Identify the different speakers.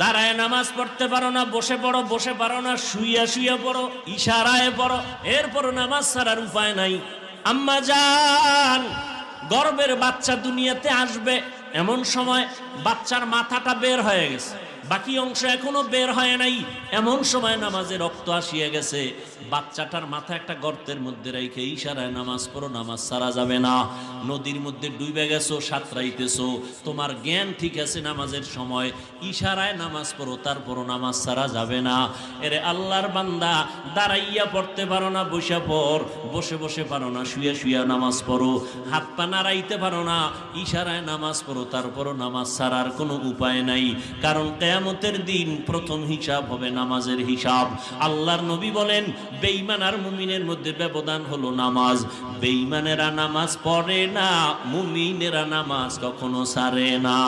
Speaker 1: দাঁড়ায় নামাজ পড়তে পারো না, বসে পড়ো, বসে পারো না, শুইয়া শুইয়া পড়ো, ইশারায় পড়ো, এরপর নামাজ ছাড়ার উপায় নাই। আম্মা জান, গর্ভের বাচ্চা দুনিয়াতে আসবে, এমন সময় বাচ্চার মাথাটা বের হয়ে গেছে, বাকি অংশ এখনো বের হয় নাই, এমন সময় নামাজে রক্ত আসিয়া গেছে, বাচ্চাটার মাথা একটা গর্তের মধ্যে রেখে ইশারায় নামাজ পড়ো, নামাজ ছাড়া যাবে না। নদীর মধ্যে ডুবে গেছো, সাঁতরাইতেছো, তোমার জ্ঞান ঠিক আছে, নামাজের সময় ইশারায় নামাজ পড়ো, তারপরও নামাজ ছাড়া যাবে না। এরে আল্লাহর বান্দা, দাঁড়াইয়া পড়তে পারো না, বসে পড়, বসে বসে পারো না, শুয়ে শুয়ে নামাজ পড়ো, হাত পা নাড়াইতে পারো না, ইশারায় নামাজ পড়ো, তারপরও নামাজ ছাড়ার কোনো উপায় নাই। কারণ কিয়ামতের দিন প্রথম হিসাব হবে নামাজের হিসাব। আল্লাহর নবী বলেন, বেঈমান আর মুমিনের মধ্যে ব্যবধান হলো নামাজ। বেঈমানেরা নামাজ পড়ে না, মুমিনেরা নামাজ কখনো ছাড়ে না।